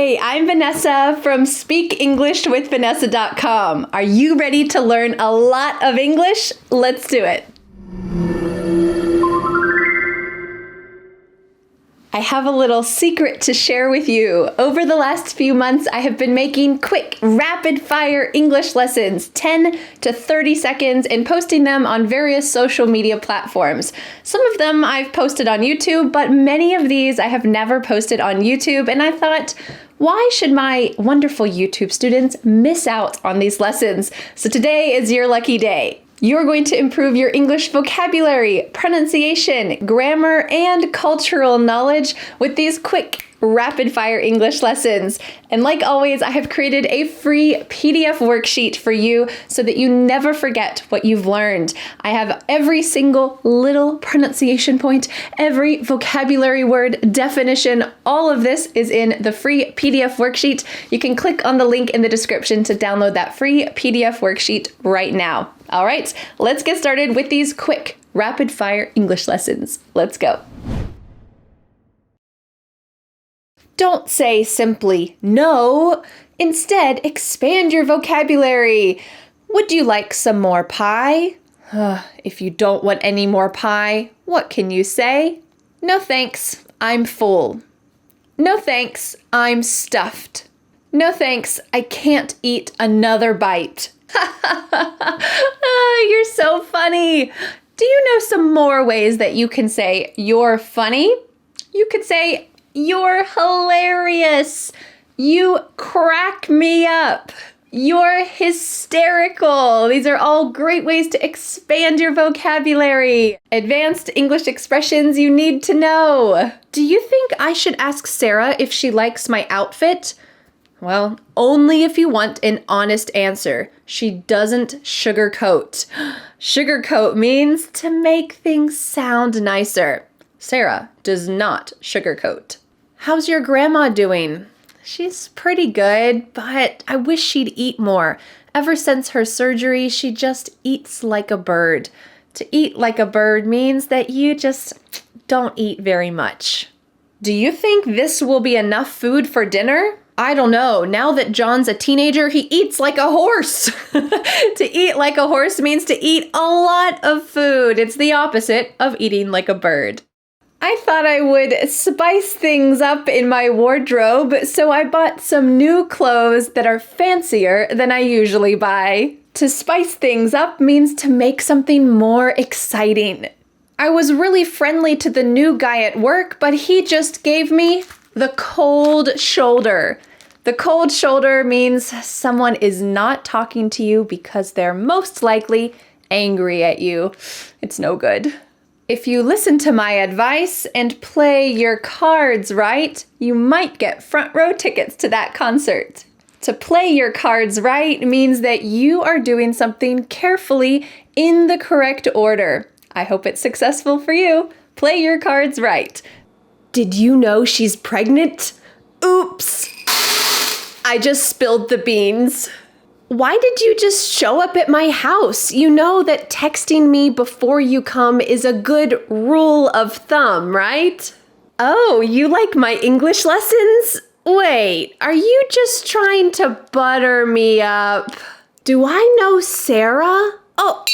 Hey, I'm Vanessa from SpeakEnglishWithVanessa.com. Are you ready to learn a lot of English? Let's do it. I have a little secret to share with you. Over the last few months, I have been making quick, rapid-fire English lessons, 10 to 30 seconds, and posting them on various social media platforms. Some of them I've posted on YouTube, but many of these I have never posted on YouTube, and I thought, why should my wonderful YouTube students miss out on these lessons? So today is your lucky day. You're going to improve your English vocabulary, pronunciation, grammar, and cultural knowledge with these quick, rapid-fire English lessons. And like always, I have created a free PDF worksheet for you so that you never forget what you've learned. I have every single little pronunciation point, every vocabulary word, definition, all of this is in the free PDF worksheet. You can click on the link in the description to download that free PDF worksheet right now. All right, let's get started with these quick, rapid-fire English lessons. Let's go. Don't say simply no. Instead, expand your vocabulary. Would you like some more pie? If you don't want any more pie, what can you say? No thanks, I'm full. No thanks, I'm stuffed. No thanks, I can't eat another bite. You're so funny. Do you know some more ways that you can say you're funny? You could say you're hilarious. You crack me up. You're hysterical. These are all great ways to expand your vocabulary. Advanced English expressions you need to know. Do you think I should ask Sarah if she likes my outfit? Well, only if you want an honest answer. She doesn't sugarcoat. Sugarcoat means to make things sound nicer. Sarah does not sugarcoat. How's your grandma doing? She's pretty good, but I wish she'd eat more. Ever since her surgery, she just eats like a bird. To eat like a bird means that you just don't eat very much. Do you think this will be enough food for dinner? I don't know. Now that John's a teenager, he eats like a horse. To eat like a horse means to eat a lot of food. It's the opposite of eating like a bird. I thought I would spice things up in my wardrobe, so I bought some new clothes that are fancier than I usually buy. To spice things up means to make something more exciting. I was really friendly to the new guy at work, but he just gave me the cold shoulder. The cold shoulder means someone is not talking to you because they're most likely angry at you. It's no good. If you listen to my advice and play your cards right, you might get front row tickets to that concert. To play your cards right means that you are doing something carefully in the correct order. I hope it's successful for you. Play your cards right. Did you know she's pregnant? Oops! I just spilled the beans. Why did you just show up at my house? You know that texting me before you come is a good rule of thumb, right? Oh, you like my English lessons? Wait, are you just trying to butter me up? Do I know Sarah? Oh,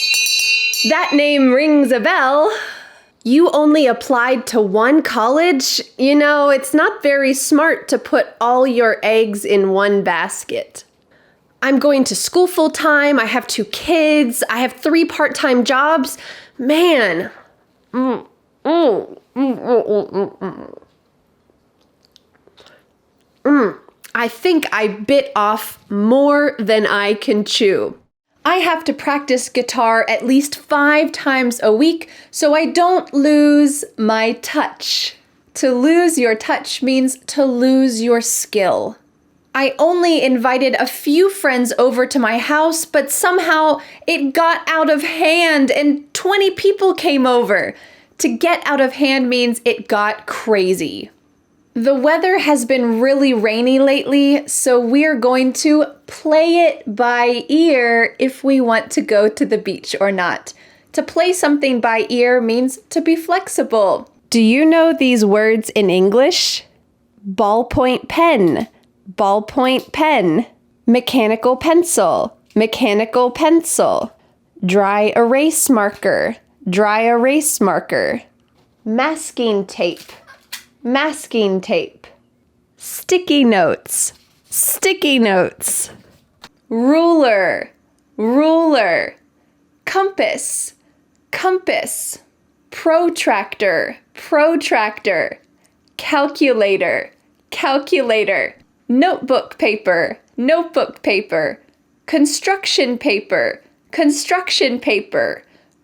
that name rings a bell. You only applied to one college? You know, it's not very smart to put all your eggs in one basket. I'm going to school full time. I have 2 kids. I have 3 part-time jobs. Man. I think I bit off more than I can chew. I have to practice guitar at least 5 times a week so I don't lose my touch. To lose your touch means to lose your skill. I only invited a few friends over to my house, but somehow it got out of hand and 20 people came over. To get out of hand means it got crazy. The weather has been really rainy lately, so we're going to play it by ear if we want to go to the beach or not. To play something by ear means to be flexible. Do you know these words in English? Ballpoint pen, ballpoint pen, mechanical pencil, mechanical pencil, dry erase marker, dry erase marker, masking tape, masking tape, sticky notes, sticky notes, ruler, ruler, compass, compass, protractor, protractor, calculator, calculator, notebook paper, notebook paper, construction paper, construction paper,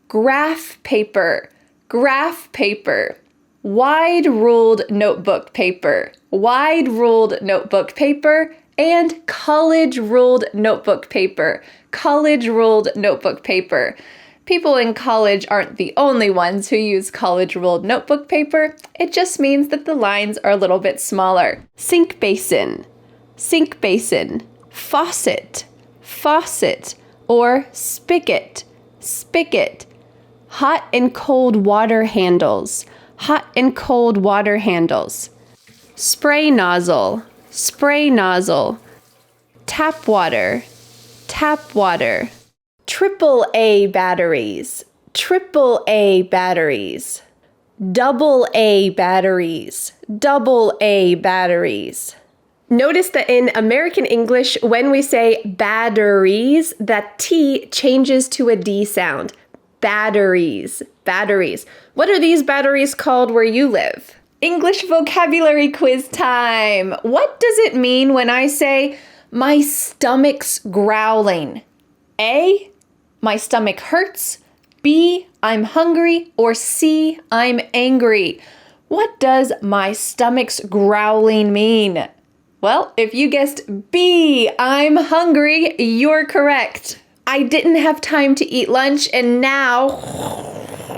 graph paper, graph paper, wide ruled notebook paper, wide ruled notebook paper, and college ruled notebook paper, college ruled notebook paper. People in college aren't the only ones who use college ruled notebook paper. It just means that the lines are a little bit smaller. Sink basin, sink basin, faucet, faucet, or spigot, spigot, hot and cold water handles, hot and cold water handles, spray nozzle, spray nozzle, tap water, tap water, AAA batteries, AAA batteries, AA batteries, AA batteries. Notice that in American English, when we say batteries, that T changes to a D sound. Batteries, batteries. What are these batteries called where you live? English vocabulary quiz time. What does it mean when I say, my stomach's growling? A, my stomach hurts. B, I'm hungry. Or C, I'm angry. What does my stomach's growling mean? Well, if you guessed B, I'm hungry, you're correct. I didn't have time to eat lunch and now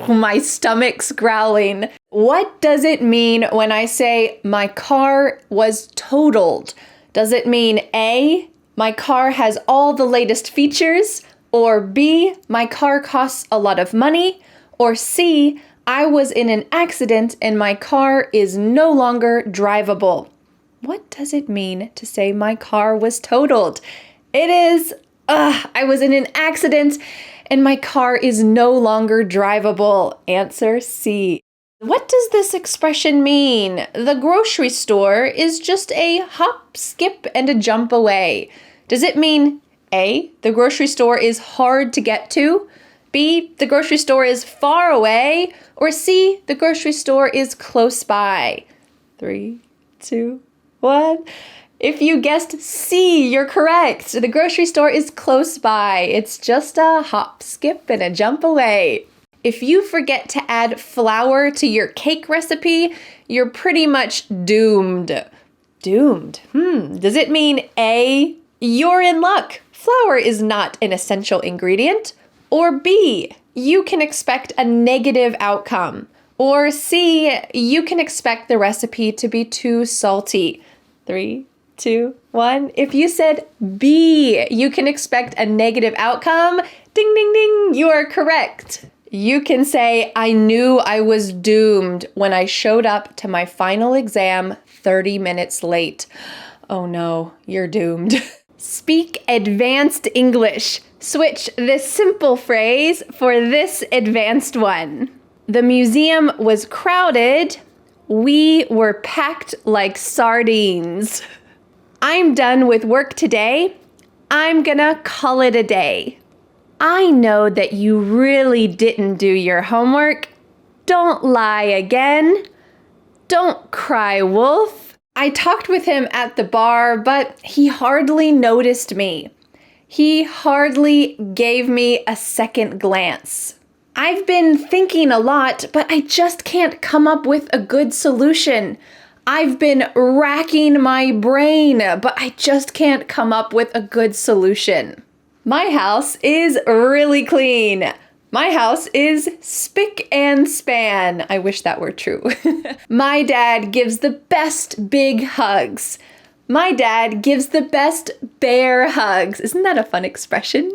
my stomach's growling. What does it mean when I say my car was totaled? Does it mean A, my car has all the latest features? Or B, my car costs a lot of money? Or C, I was in an accident and my car is no longer drivable? What does it mean to say my car was totaled? It is, I was in an accident and my car is no longer drivable. Answer C. What does this expression mean? The grocery store is just a hop, skip, and a jump away. Does it mean A, the grocery store is hard to get to? B, the grocery store is far away? Or C, the grocery store is close by? 3, 2, 1. If you guessed C, you're correct. The grocery store is close by. It's just a hop, skip, and a jump away. If you forget to add flour to your cake recipe, you're pretty much doomed. Doomed. Does it mean A, you're in luck? Flour is not an essential ingredient. Or B, you can expect a negative outcome. Or C, you can expect the recipe to be too salty. 3, 2, 1. If you said B, you can expect a negative outcome, ding, ding, ding, you are correct. You can say, I knew I was doomed when I showed up to my final exam 30 minutes late. Oh no, you're doomed. Speak advanced English. Switch this simple phrase for this advanced one. The museum was crowded. We were packed like sardines. I'm done with work today. I'm gonna call it a day. I know that you really didn't do your homework. Don't lie again. Don't cry, wolf. I talked with him at the bar, but he hardly noticed me. He hardly gave me a second glance. I've been thinking a lot, but I just can't come up with a good solution. I've been racking my brain, but I just can't come up with a good solution. My house is really clean. My house is spick and span. I wish that were true. My dad gives the best big hugs. My dad gives the best bear hugs. Isn't that a fun expression?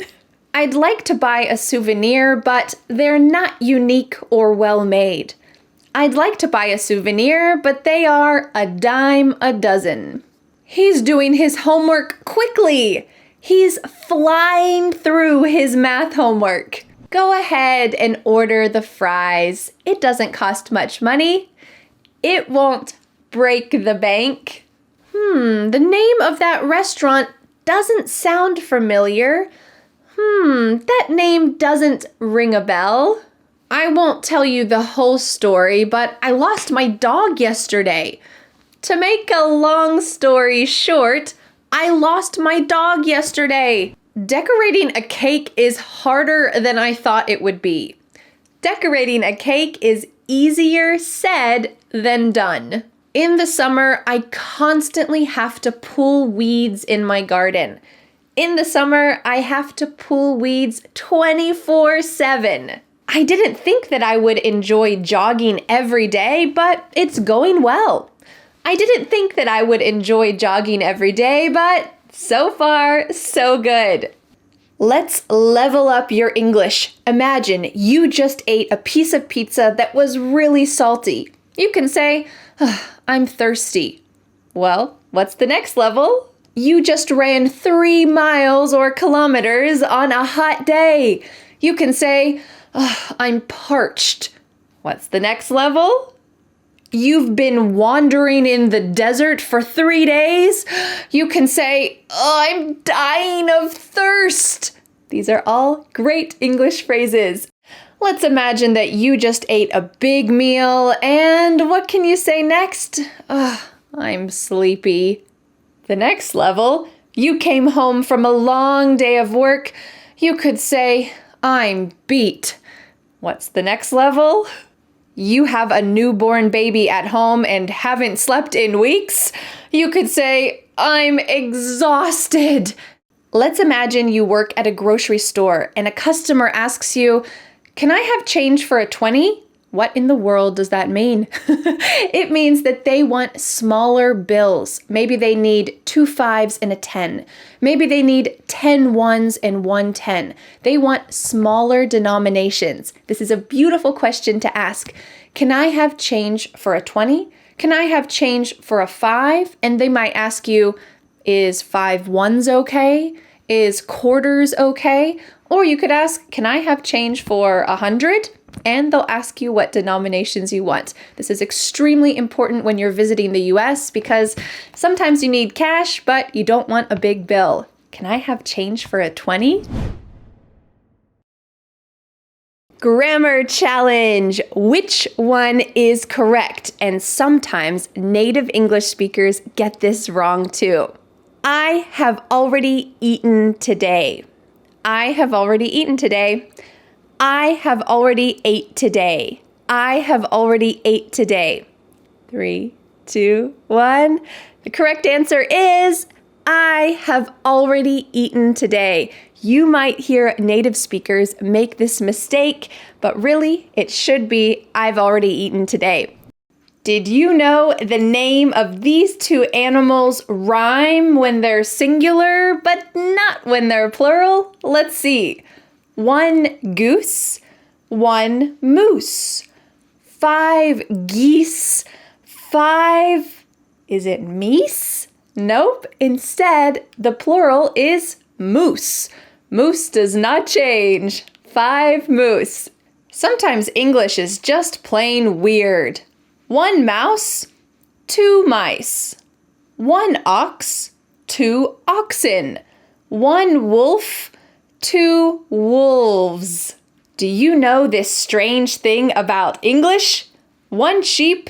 I'd like to buy a souvenir, but they're not unique or well made. I'd like to buy a souvenir, but they are a dime a dozen. He's doing his homework quickly. He's flying through his math homework. Go ahead and order the fries. It doesn't cost much money. It won't break the bank. The name of that restaurant doesn't sound familiar. That name doesn't ring a bell. I won't tell you the whole story, but I lost my dog yesterday. To make a long story short, I lost my dog yesterday. Decorating a cake is harder than I thought it would be. Decorating a cake is easier said than done. In the summer, I constantly have to pull weeds in my garden. In the summer, I have to pull weeds 24/7. I didn't think that I would enjoy jogging every day, but it's going well. I didn't think that I would enjoy jogging every day, but so far, so good. Let's level up your English. Imagine you just ate a piece of pizza that was really salty. You can say, I'm thirsty. Well, what's the next level? You just ran 3 miles or kilometers on a hot day. You can say, I'm parched. What's the next level? You've been wandering in the desert for 3 days. You can say, I'm dying of thirst. These are all great English phrases. Let's imagine that you just ate a big meal, and what can you say next? I'm sleepy. The next level, you came home from a long day of work. You could say, I'm beat. What's the next level? You have a newborn baby at home and haven't slept in weeks. You could say, I'm exhausted. Let's imagine you work at a grocery store and a customer asks you, can I have change for a 20? What in the world does that mean? It means that they want smaller bills. Maybe they need 2 5s and a 10. Maybe they need 10 1s and 1 10. They want smaller denominations. This is a beautiful question to ask. Can I have change for a 20? Can I have change for a 5? And they might ask you, is 5 1s okay? Is quarters okay? Or you could ask, can I have change for 100? And they'll ask you what denominations you want. This is extremely important when you're visiting the US because sometimes you need cash, but you don't want a big bill. Can I have change for a 20? Grammar challenge. Which one is correct? And sometimes native English speakers get this wrong too. I have already eaten today. I have already eaten today. I have already ate today. I have already ate today. 3, 2, 1. The correct answer is I have already eaten today. You might hear native speakers make this mistake, but really it should be I've already eaten today. Did you know the name of these 2 animals rhyme when they're singular, but not when they're plural? Let's see. 1 goose, 1 moose. 5 geese, 5, is it meese? Nope, instead the plural is moose. Moose does not change. 5 moose. Sometimes English is just plain weird. 1 mouse, 2 mice. 1 ox, 2 oxen. 1 wolf, 2 wolves. Do you know this strange thing about English? 1 sheep,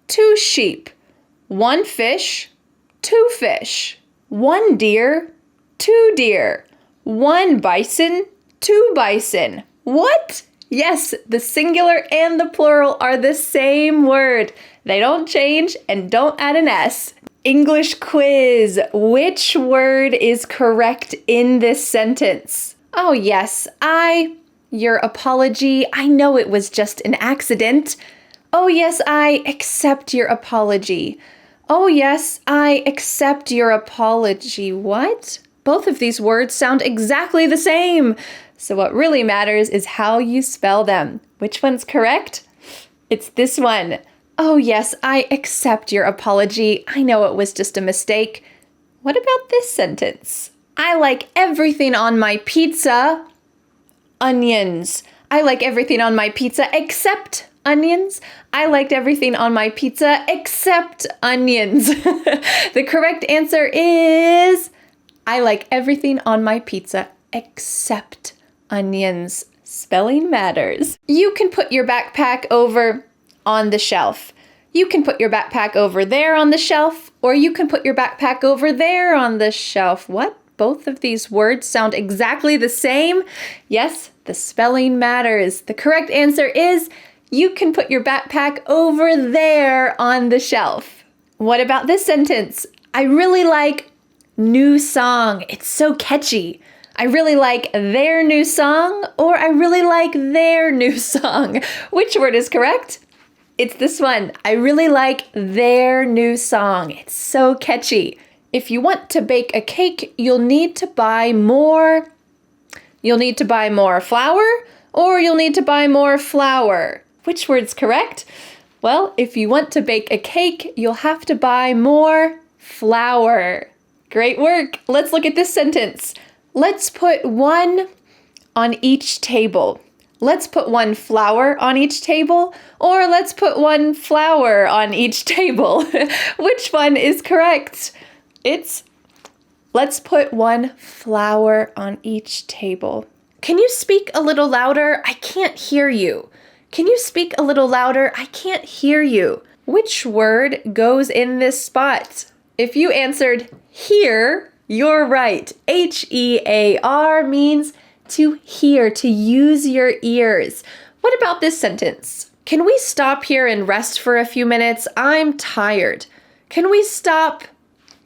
2 sheep. 1 fish, 2 fish. 1 deer, 2 deer. 1 bison, 2 bison. What? Yes, the singular and the plural are the same word. They don't change and don't add an S. English quiz. Which word is correct in this sentence? Oh yes, your apology. I know it was just an accident. Oh yes, I accept your apology. Oh yes, I accept your apology. What? Both of these words sound exactly the same. So what really matters is how you spell them. Which one's correct? It's this one. Oh yes, I accept your apology. I know it was just a mistake. What about this sentence? I like everything on my pizza. Onions. I like everything on my pizza except onions. I liked everything on my pizza except onions. The correct answer is I like everything on my pizza except onions. Spelling matters. You can put your backpack over on the shelf. You can put your backpack over there on the shelf, or you can put your backpack over there on the shelf. What? Both of these words sound exactly the same? Yes, the spelling matters. The correct answer is you can put your backpack over there on the shelf. What about this sentence? I really like new song. It's so catchy. I really like their new song, or I really like their new song. Which word is correct? It's this one. I really like their new song. It's so catchy. If you want to bake a cake, you'll need to buy more. You'll need to buy more flour, or you'll need to buy more flour. Which word's correct? Well, if you want to bake a cake, you'll have to buy more flour. Great work. Let's look at this sentence. Let's put one on each table. Let's put one flour on each table, or let's put one flour on each table. Which one is correct? It's let's put one flour on each table. Can you speak a little louder? I can't hear you. Can you speak a little louder? I can't hear you. Which word goes in this spot? If you answered hear, you're right. H-E-A-R means to hear, to use your ears. What about this sentence? Can we stop here and rest for a few minutes? I'm tired. Can we stop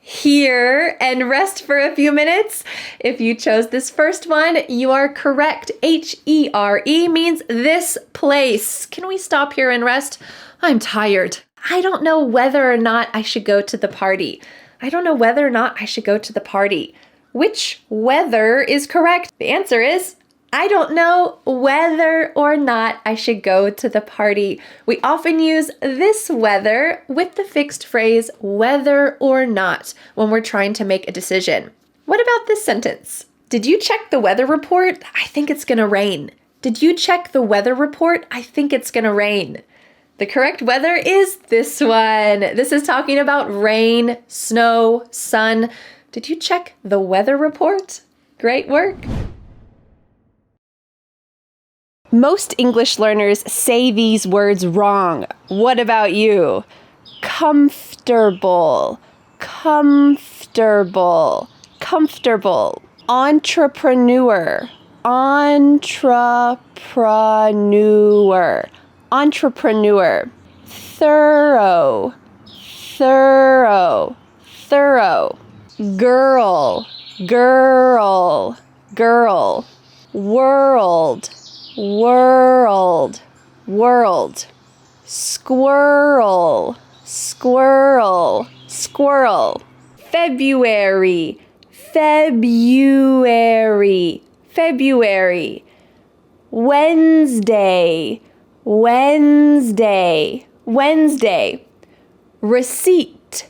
here and rest for a few minutes? If you chose this first one, you are correct. H-E-R-E means this place. Can we stop here and rest? I'm tired. I don't know whether or not I should go to the party. I don't know whether or not I should go to the party. Which whether is correct? The answer is I don't know whether or not I should go to the party. We often use this whether with the fixed phrase whether or not when we're trying to make a decision. What about this sentence? Did you check the weather report? I think it's gonna rain. Did you check the weather report? I think it's gonna rain. The correct weather is this one. This is talking about rain, snow, sun. Did you check the weather report? Great work. Most English learners say these words wrong. What about you? Comfortable, comfortable, comfortable. Entrepreneur, entrepreneur, entrepreneur. Thorough, thorough, thorough. Girl, girl, girl. World, world, world. Squirrel, squirrel, squirrel. February, February, February. Wednesday, Wednesday, Wednesday. Receipt,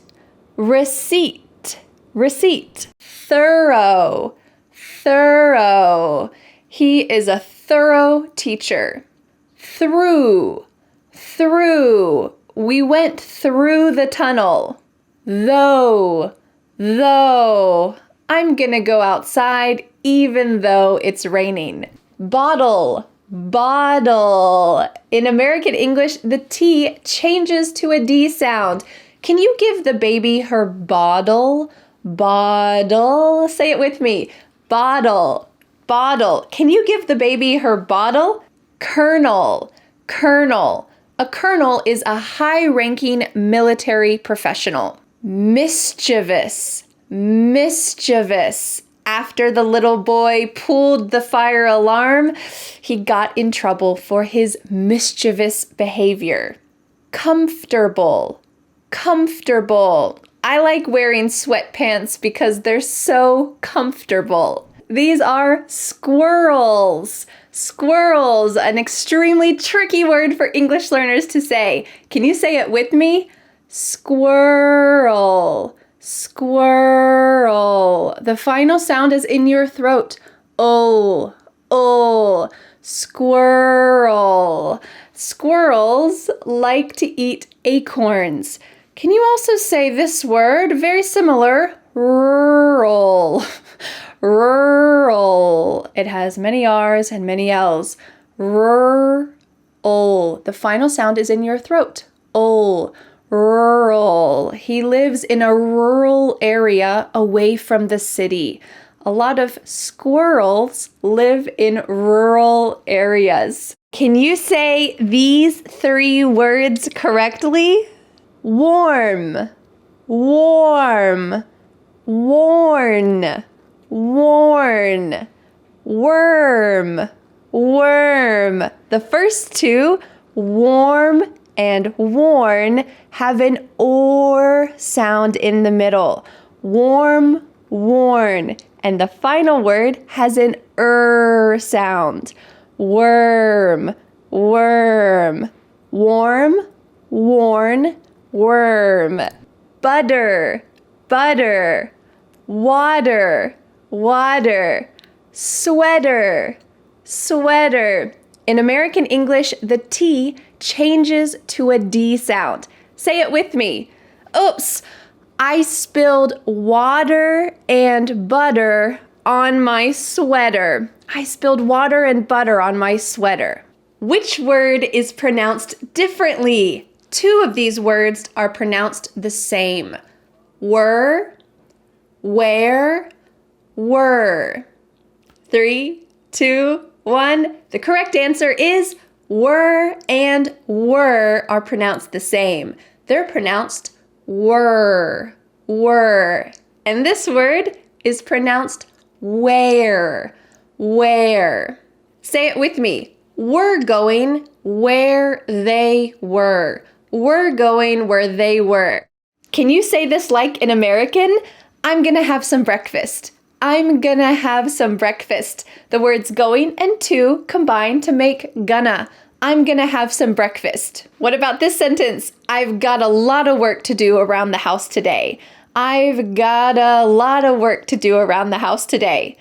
receipt, receipt. Thorough, thorough. He is a thorough teacher. Through, through. We went through the tunnel. Though, though. I'm gonna go outside even though it's raining. Bottle, bottle. In American English, the T changes to a D sound. Can you give the baby her bottle? Bottle. Say it with me. Bottle, bottle. Can you give the baby her bottle? Colonel, colonel. A colonel is a high-ranking military professional. Mischievous, mischievous. After the little boy pulled the fire alarm, he got in trouble for his mischievous behavior. Comfortable, comfortable. I like wearing sweatpants because they're so comfortable. These are squirrels. Squirrels, an extremely tricky word for English learners to say. Can you say it with me? Squirrel, squirrel. The final sound is in your throat. Oh, oh. Squirrel. Squirrels like to eat acorns. Can you also say this word? Very similar. Rural. Rural. It has many R's and many L's. Rural. The final sound is in your throat. Ol. Rural. He lives in a rural area away from the city. A lot of squirrels live in rural areas. Can you say these 3 words correctly? Warm, warm, worn, worn, worm, worm. The first 2, warm and worn, have an or sound in the middle. Warm, worn. And the final word has an sound. Worm, worm, warm, worn, worm. Butter, butter, water, water, sweater, sweater. In American English, the T changes to a D sound. Say it with me. Oops, I spilled water and butter on my sweater. I spilled water and butter on my sweater. Which word is pronounced differently? 2 of these words are pronounced the same. Were, where, were. 3, 2, 1. The correct answer is were and were are pronounced the same. They're pronounced were, were. And this word is pronounced where, where. Say it with me. We're going where they were. We're going where they were. Can you say this like an American? I'm gonna have some breakfast. I'm gonna have some breakfast. The words going and to combine to make gonna. I'm gonna have some breakfast. What about this sentence? I've got a lot of work to do around the house today. I've got a lot of work to do around the house today.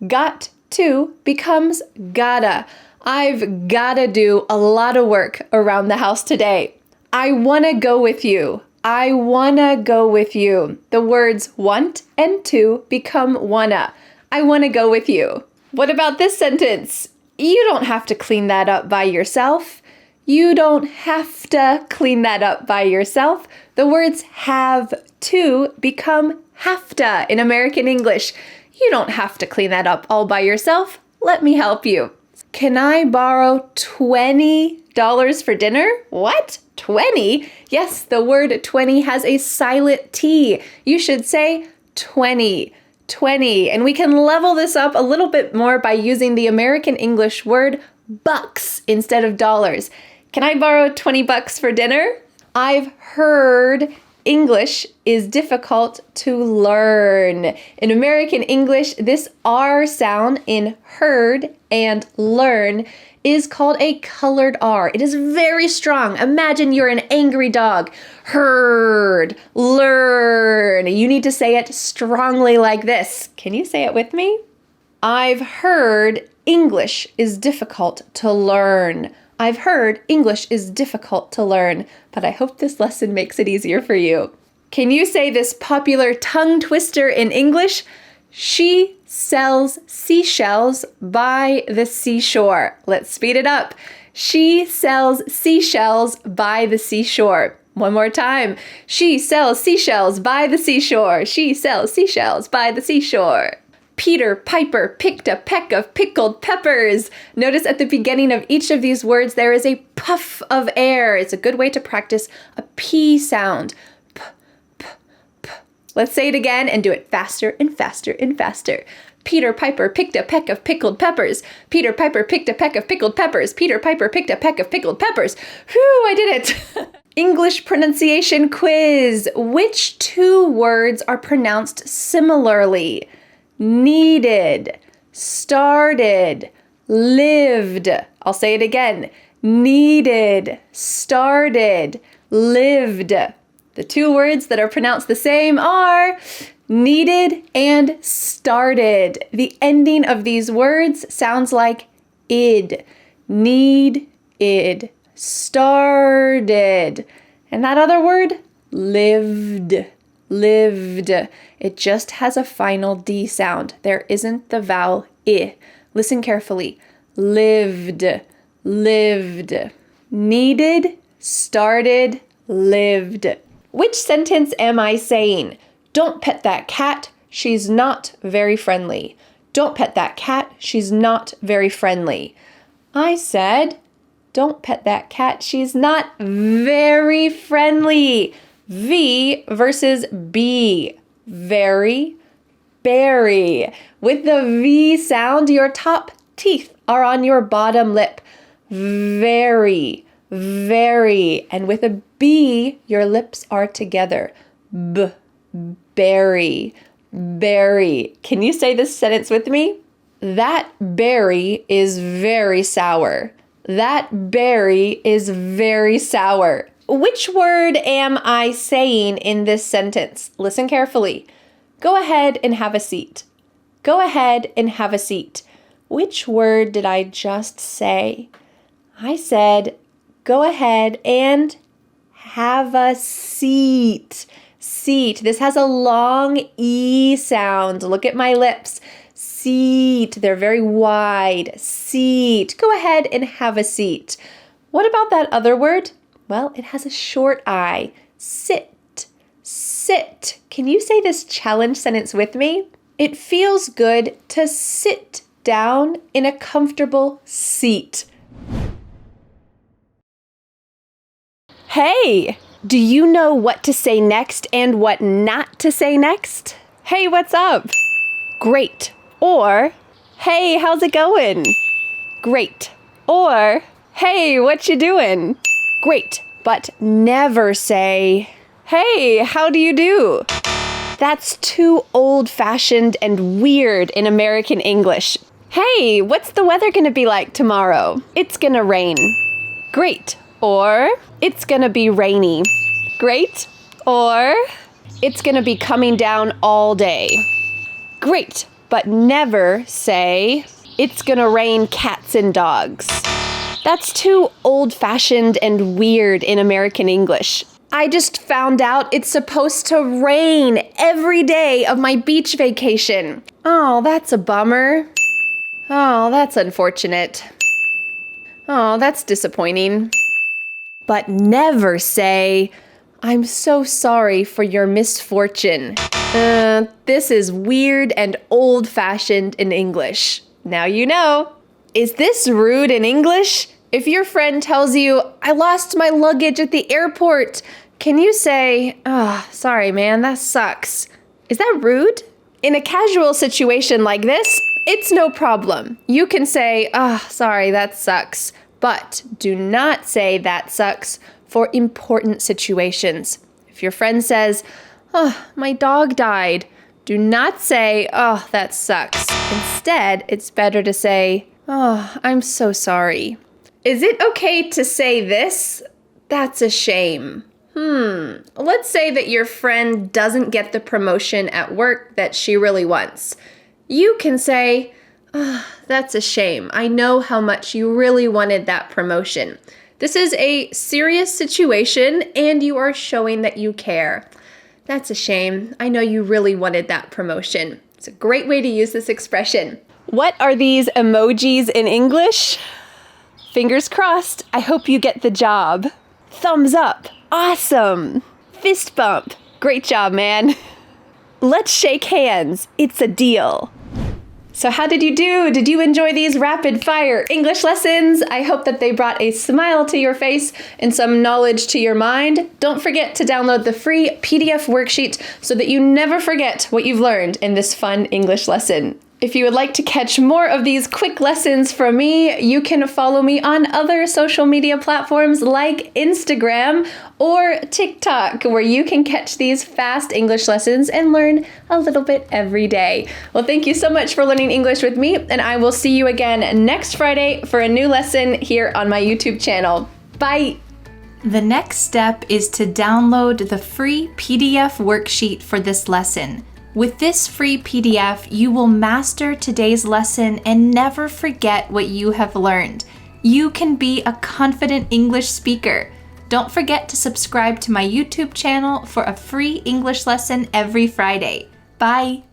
Got to becomes gotta. I've gotta do a lot of work around the house today. I wanna go with you. I wanna go with you. The words want and to become wanna. I wanna go with you. What about this sentence? You don't have to clean that up by yourself. You don't have to clean that up by yourself. The words have to become have to in American English. You don't have to clean that up all by yourself. Let me help you. Can I borrow $20 for dinner? What? 20? Yes, the word 20 has a silent T. You should say 20. 20. And we can level this up a little bit more by using the American English word bucks instead of dollars. Can I borrow $20 for dinner? I've heard English is difficult to learn. In American English, this R sound in heard and learn is called a colored R. It is very strong. Imagine you're an angry dog. Heard, learn. You need to say it strongly like this. Can you say it with me? I've heard English is difficult to learn. I've heard English is difficult to learn, but I hope this lesson makes it easier for you. Can you say this popular tongue twister in English? She sells seashells by the seashore. Let's speed it up. She sells seashells by the seashore. One more time. She sells seashells by the seashore. She sells seashells by the seashore. Peter Piper picked a peck of pickled peppers. Notice at the beginning of each of these words there is a puff of air. It's a good way to practice a P sound. P, p, p. Let's say it again and do it faster and faster and faster. Peter Piper picked a peck of pickled peppers. Peter Piper picked a peck of pickled peppers. Peter Piper picked a peck of pickled peppers. Whew, I did it. English pronunciation quiz. Which 2 words are pronounced similarly? Needed, started, lived. I'll say it again. Needed, started, lived. The 2 words that are pronounced the same are needed, and started. The ending of these words sounds like id. Need, id. Started. And that other word, lived. Lived. It just has a final D sound. There isn't the vowel I. Listen carefully. Lived. Lived. Needed, started, lived. Which sentence am I saying? Don't pet that cat. She's not very friendly. Don't pet that cat. She's not very friendly. I said, don't pet that cat. She's not very friendly. V versus B. Very, berry. With the V sound, your top teeth are on your bottom lip. Very, very. And with a B, your lips are together. B, berry, berry. Can you say this sentence with me? That berry is very sour. That berry is very sour. Which word am I saying in this sentence? Listen carefully. Go ahead and have a seat. Go ahead and have a seat. Which word did I just say? I said, go ahead and have a seat. Seat. This has a long E sound. Look at my lips. Seat. They're very wide. Seat. Go ahead and have a seat. What about that other word? Well, it has a short I. Sit. Sit. Can you say this challenge sentence with me? It feels good to sit down in a comfortable seat. Hey, do you know what to say next and what not to say next? Hey, what's up? Great. Or, hey, how's it going? Great. Or, hey, what you doing? Great. But never say, hey, how do you do? That's too old-fashioned and weird in American English. Hey, what's the weather gonna be like tomorrow? It's gonna rain. Great. Or, it's gonna be rainy. Great. Or, it's gonna be coming down all day. Great. But never say, it's gonna rain cats and dogs. That's too old-fashioned and weird in American English. I just found out it's supposed to rain every day of my beach vacation. Oh, that's a bummer. Oh, that's unfortunate. Oh, that's disappointing. But never say, I'm so sorry for your misfortune. This is weird and old-fashioned in English. Now you know. Is this rude in English? If your friend tells you, I lost my luggage at the airport, can you say, oh, sorry, man, that sucks? Is that rude? In a casual situation like this, it's no problem. You can say, oh, sorry, that sucks. But do not say that sucks for important situations. If your friend says, oh, my dog died, do not say, oh, that sucks. Instead, it's better to say, oh, I'm so sorry. Is it okay to say this? That's a shame. Let's say that your friend doesn't get the promotion at work that she really wants. You can say, oh, that's a shame. I know how much you really wanted that promotion. This is a serious situation and you are showing that you care. That's a shame. I know you really wanted that promotion. It's a great way to use this expression. What are these emojis in English? Fingers crossed. I hope you get the job. Thumbs up. Awesome. Fist bump. Great job, man. Let's shake hands. It's a deal. So how did you do? Did you enjoy these rapid fire English lessons? I hope that they brought a smile to your face and some knowledge to your mind. Don't forget to download the free PDF worksheet so that you never forget what you've learned in this fun English lesson. If you would like to catch more of these quick lessons from me, you can follow me on other social media platforms like Instagram or TikTok, where you can catch these fast English lessons and learn a little bit every day. Well, thank you so much for learning English with me, and I will see you again next Friday for a new lesson here on my YouTube channel. Bye! The next step is to download the free PDF worksheet for this lesson. With this free PDF, you will master today's lesson and never forget what you have learned. You can be a confident English speaker. Don't forget to subscribe to my YouTube channel for a free English lesson every Friday. Bye!